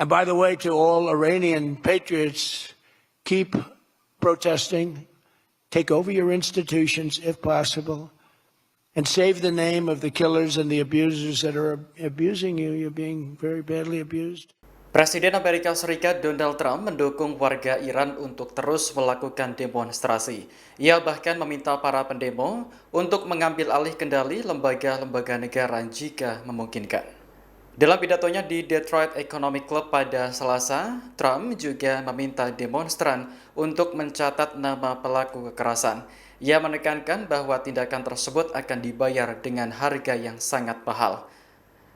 And by the way, to all Iranian patriots, keep protesting, take over your institutions if possible, and save the name of the killers and the abusers that are abusing you. You're being very badly abused. Presiden Amerika Serikat Donald Trump mendukung warga Iran untuk terus melakukan demonstrasi. Ia bahkan meminta para pendemo untuk mengambil alih kendali lembaga-lembaga negara jika memungkinkan. Dalam pidatonya di Detroit Economic Club pada Selasa, Trump juga meminta demonstran untuk mencatat nama pelaku kekerasan. Ia menekankan bahwa tindakan tersebut akan dibayar dengan harga yang sangat mahal.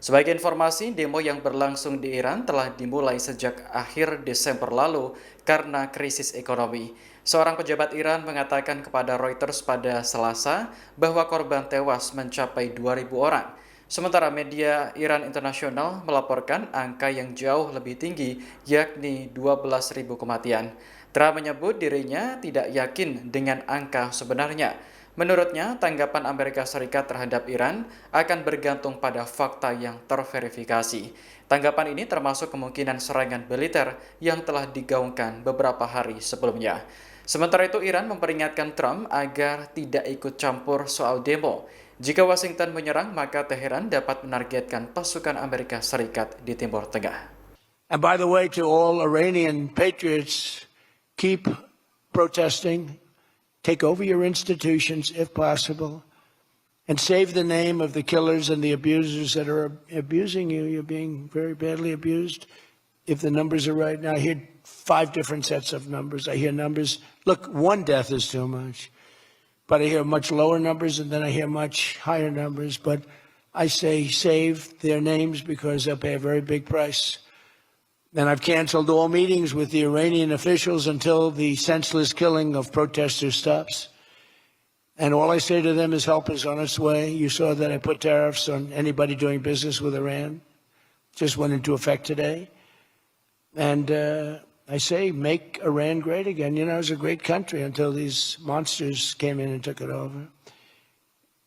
Sebagai informasi, demo yang berlangsung di Iran telah dimulai sejak akhir Desember lalu karena krisis ekonomi. Seorang pejabat Iran mengatakan kepada Reuters pada Selasa bahwa korban tewas mencapai 2.000 orang. Sementara media Iran Internasional melaporkan angka yang jauh lebih tinggi, yakni 12.000 kematian. Trump menyebut dirinya tidak yakin dengan angka sebenarnya. Menurutnya, tanggapan Amerika Serikat terhadap Iran akan bergantung pada fakta yang terverifikasi. Tanggapan ini termasuk kemungkinan serangan militer yang telah digaungkan beberapa hari sebelumnya. Sementara itu, Iran memperingatkan Trump agar tidak ikut campur soal demo. Jika Washington menyerang, maka Teheran dapat menargetkan pasukan Amerika Serikat di Timur Tengah. And by the way, to all Iranian patriots, keep protesting, take over your institutions if possible, and save the name of the killers and the abusers that are abusing you. You're being very badly abused. If the numbers are right now, I hear 5 different sets of numbers. I hear numbers, look, 1 death is too much, but I hear much lower numbers, and then I hear much higher numbers. But I say save their names because they'll pay a very big price. And I've canceled all meetings with the Iranian officials until the senseless killing of protesters stops. And all I say to them is help is on its way. You saw that I put tariffs on anybody doing business with Iran. Just went into effect today. And I say make Iran great again. You know, it was a great country until these monsters came in and took it over.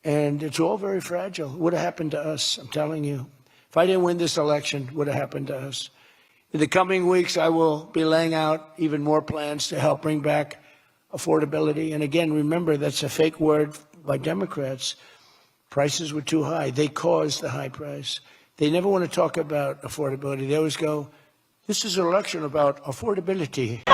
And it's all very fragile. What would have happened to us? I'm telling you. If I didn't win this election, what would have happened to us? In the coming weeks, I will be laying out even more plans to help bring back affordability. And again, remember, that's a fake word by Democrats. Prices were too high. They caused the high price. They never want to talk about affordability. They always go, this is an election about affordability.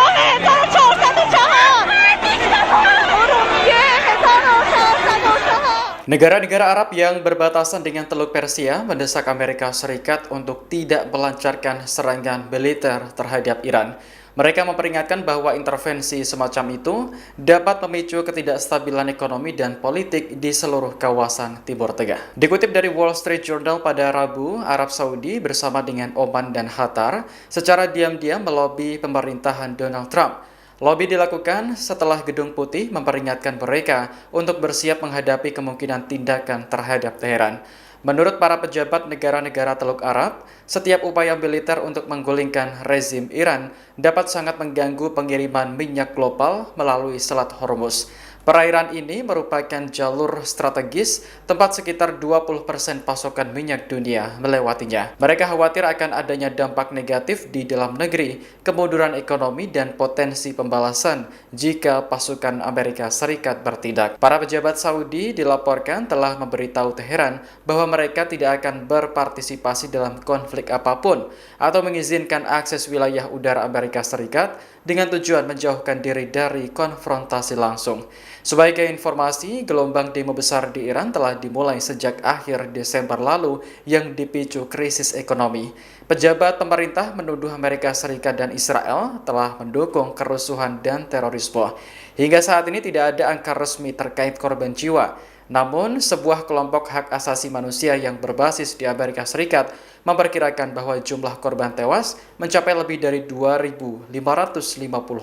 Negara-negara Arab yang berbatasan dengan Teluk Persia mendesak Amerika Serikat untuk tidak melancarkan serangan militer terhadap Iran. Mereka memperingatkan bahwa intervensi semacam itu dapat memicu ketidakstabilan ekonomi dan politik di seluruh kawasan Timur Tengah. Dikutip dari Wall Street Journal pada Rabu, Arab Saudi bersama dengan Oman dan Qatar secara diam-diam melobi pemerintahan Donald Trump. Lobi dilakukan setelah Gedung Putih memperingatkan mereka untuk bersiap menghadapi kemungkinan tindakan terhadap Teheran. Menurut para pejabat negara-negara Teluk Arab, setiap upaya militer untuk menggulingkan rezim Iran dapat sangat mengganggu pengiriman minyak global melalui Selat Hormuz. Perairan ini merupakan jalur strategis tempat sekitar 20% pasokan minyak dunia melewatinya. Mereka khawatir akan adanya dampak negatif di dalam negeri, kemunduran ekonomi, dan potensi pembalasan jika pasukan Amerika Serikat bertindak. Para pejabat Saudi dilaporkan telah memberitahu Teheran bahwa mereka tidak akan berpartisipasi dalam konflik apapun atau mengizinkan akses wilayah udara Amerika Serikat dengan tujuan menjauhkan diri dari konfrontasi langsung. Sebagai informasi, gelombang demo besar di Iran telah dimulai sejak akhir Desember lalu yang dipicu krisis ekonomi. Pejabat pemerintah menuduh Amerika Serikat dan Israel telah mendukung kerusuhan dan terorisme. Hingga saat ini tidak ada angka resmi terkait korban jiwa. Namun, sebuah kelompok hak asasi manusia yang berbasis di Amerika Serikat memperkirakan bahwa jumlah korban tewas mencapai lebih dari 2.550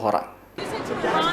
orang.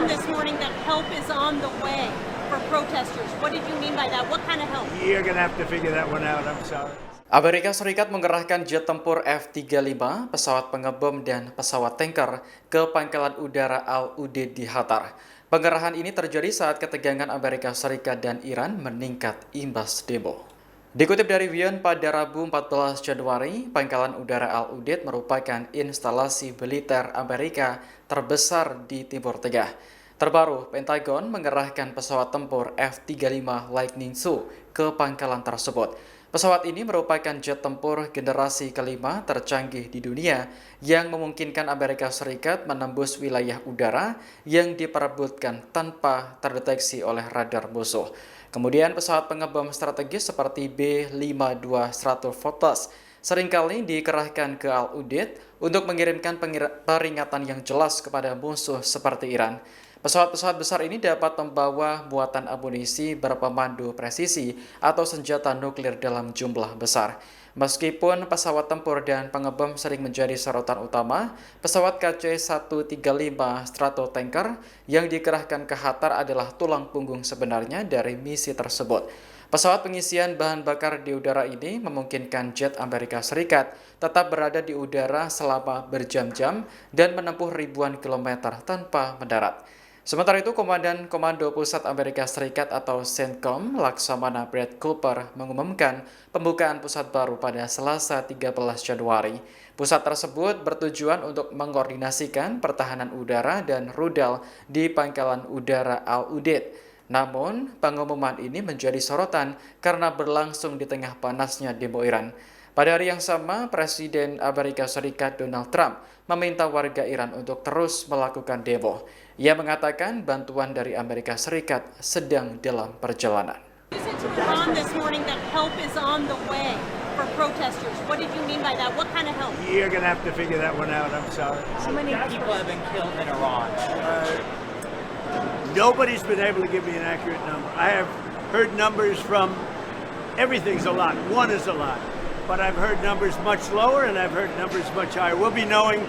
This morning that help is on the way for protesters. What did you mean by that? What kind of help? You're going to have to figure that one out. I'm sorry. Amerika Serikat mengerahkan jet tempur F-35, pesawat pengebom, dan pesawat tanker ke pangkalan udara Al-Udeid di Qatar. Pengerahan ini terjadi saat ketegangan Amerika Serikat dan Iran meningkat imbas demo. Dikutip dari WION pada Rabu 14 Januari, Pangkalan Udara Al-Udeid merupakan instalasi militer Amerika terbesar di Timur Tengah. Terbaru, Pentagon mengerahkan pesawat tempur F-35 Lightning II ke pangkalan tersebut. Pesawat ini merupakan jet tempur generasi kelima tercanggih di dunia yang memungkinkan Amerika Serikat menembus wilayah udara yang diperebutkan tanpa terdeteksi oleh radar musuh. Kemudian pesawat pengebom strategis seperti B-52 Stratofortress seringkali dikerahkan ke Al-Udeid untuk mengirimkan peringatan yang jelas kepada musuh seperti Iran. Pesawat-pesawat besar ini dapat membawa muatan amunisi berpemandu presisi atau senjata nuklir dalam jumlah besar. Meskipun pesawat tempur dan pengebom sering menjadi sorotan utama, pesawat KC-135 Stratotanker yang dikerahkan ke Qatar adalah tulang punggung sebenarnya dari misi tersebut. Pesawat pengisian bahan bakar di udara ini memungkinkan jet Amerika Serikat tetap berada di udara selama berjam-jam dan menempuh ribuan kilometer tanpa mendarat. Sementara itu, Komandan Komando Pusat Amerika Serikat atau CENTCOM, Laksamana Brad Cooper, mengumumkan pembukaan pusat baru pada Selasa 13 Januari. Pusat tersebut bertujuan untuk mengkoordinasikan pertahanan udara dan rudal di Pangkalan Udara Al-Udeid. Namun, pengumuman ini menjadi sorotan karena berlangsung di tengah panasnya demo Iran. Pada hari yang sama, Presiden Amerika Serikat Donald Trump meminta warga Iran untuk terus melakukan demo. Ia mengatakan bantuan dari Amerika Serikat sedang dalam perjalanan. You said to Iran this morning that help is on the way for protesters. What did you mean by that? What kind of help? You're going to have to figure that one out. I'm sorry. How many people have been killed in Iran? Nobody's been able to give me an accurate number. I have heard numbers from everything's a lot. One is a lot. But I've heard numbers much lower and I've heard numbers much higher. We'll be knowing.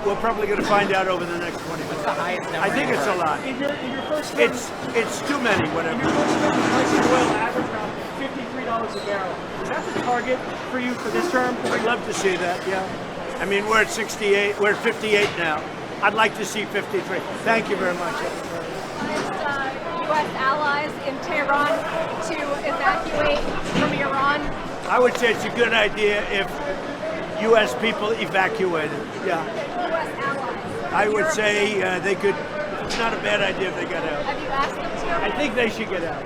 We're probably going to find out over the next 20 minutes. The highest number I think it's a lot. In your first term, It's too many, whatever. in your first term, the price of oil averaged around $53 a barrel. Is that the target for you for this term? I'd love to see that, yeah. I mean, we're at 68, we're at 58 now. I'd like to see 53. Thank you very much, everybody. U.S. allies in Tehran to evacuate from Iran. I would say it's a good idea if U.S. people evacuated, yeah. U.S. allies. I would say they could, it's not a bad idea if they got out. Have you asked them to? I think they should get out.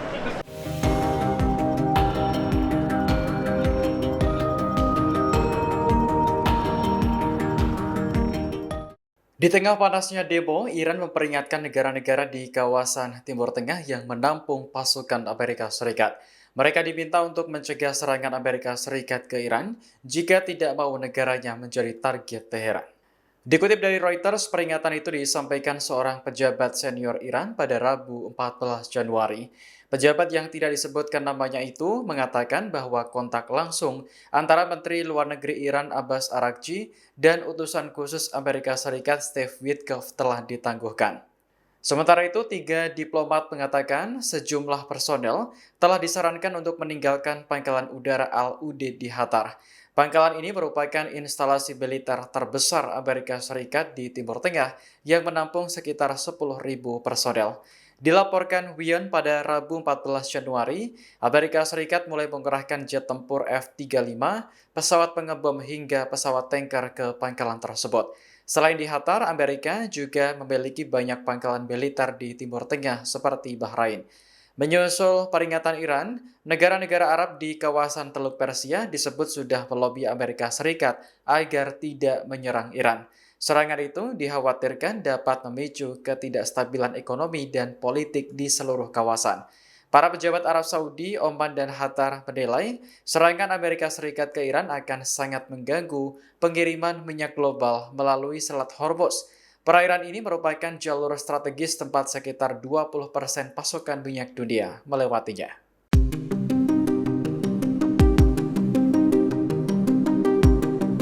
Di tengah panasnya demo, Iran memperingatkan negara-negara di kawasan Timur Tengah yang menampung pasukan Amerika Serikat. Mereka diminta untuk mencegah serangan Amerika Serikat ke Iran jika tidak mau negaranya menjadi target Teheran. Dikutip dari Reuters, peringatan itu disampaikan seorang pejabat senior Iran pada Rabu 14 Januari. Pejabat yang tidak disebutkan namanya itu mengatakan bahwa kontak langsung antara Menteri Luar Negeri Iran Abbas Araghchi dan utusan khusus Amerika Serikat Steve Witkoff telah ditangguhkan. Sementara itu, 3 diplomat mengatakan sejumlah personel telah disarankan untuk meninggalkan Pangkalan Udara Al-Udeid di Qatar. Pangkalan ini merupakan instalasi militer terbesar Amerika Serikat di Timur Tengah yang menampung sekitar 10.000 personel. Dilaporkan WION pada Rabu 14 Januari, Amerika Serikat mulai mengerahkan jet tempur F-35, pesawat pengebom hingga pesawat tanker ke pangkalan tersebut. Selain di Qatar, Amerika juga memiliki banyak pangkalan militer di Timur Tengah seperti Bahrain. Menyusul peringatan Iran, negara-negara Arab di kawasan Teluk Persia disebut sudah melobi Amerika Serikat agar tidak menyerang Iran. Serangan itu dikhawatirkan dapat memicu ketidakstabilan ekonomi dan politik di seluruh kawasan. Para pejabat Arab Saudi, Oman, dan Qatar menilai serangan Amerika Serikat ke Iran akan sangat mengganggu pengiriman minyak global melalui Selat Hormuz. Perairan ini merupakan jalur strategis tempat sekitar 20% pasokan minyak dunia melewatinya.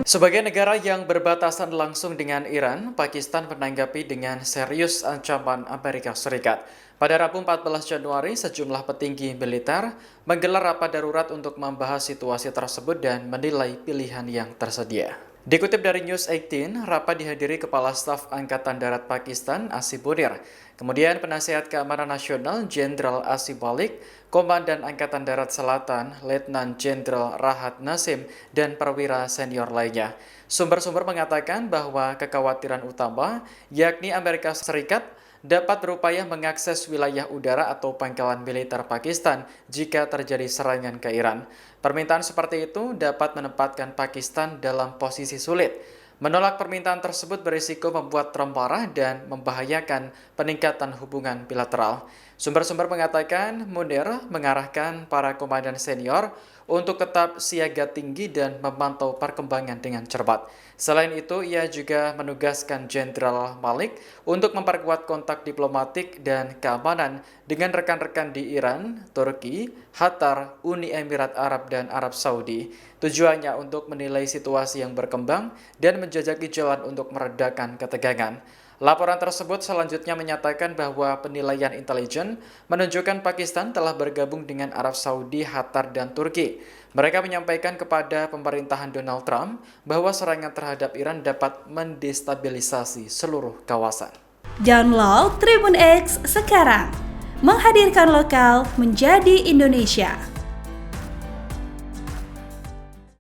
Sebagai negara yang berbatasan langsung dengan Iran, Pakistan menanggapi dengan serius ancaman Amerika Serikat. Pada Rabu 14 Januari, sejumlah petinggi militer menggelar rapat darurat untuk membahas situasi tersebut dan menilai pilihan yang tersedia. Dikutip dari News 18, rapat dihadiri Kepala Staf Angkatan Darat Pakistan, Asif Munir. Kemudian Penasihat Keamanan Nasional Jenderal Asif Malik, Komandan Angkatan Darat Selatan, Letnan Jenderal Rahat Nasim, dan perwira senior lainnya. Sumber-sumber mengatakan bahwa kekhawatiran utama, yakni Amerika Serikat, dapat berupaya mengakses wilayah udara atau pangkalan militer Pakistan jika terjadi serangan ke Iran. Permintaan seperti itu dapat menempatkan Pakistan dalam posisi sulit. Menolak permintaan tersebut berisiko membuat Trump marah dan membahayakan peningkatan hubungan bilateral. Sumber-sumber mengatakan Munir mengarahkan para komandan senior untuk tetap siaga tinggi dan memantau perkembangan dengan cermat. Selain itu, ia juga menugaskan Jenderal Malik untuk memperkuat kontak diplomatik dan keamanan dengan rekan-rekan di Iran, Turki, Qatar, Uni Emirat Arab, dan Arab Saudi. Tujuannya untuk menilai situasi yang berkembang dan menjajaki jalan untuk meredakan ketegangan. Laporan tersebut selanjutnya menyatakan bahwa penilaian intelijen menunjukkan Pakistan telah bergabung dengan Arab Saudi, Qatar, dan Turki. Mereka menyampaikan kepada pemerintahan Donald Trump bahwa serangan terhadap Iran dapat mendestabilisasi seluruh kawasan. Download Tribun X sekarang, menghadirkan lokal menjadi Indonesia.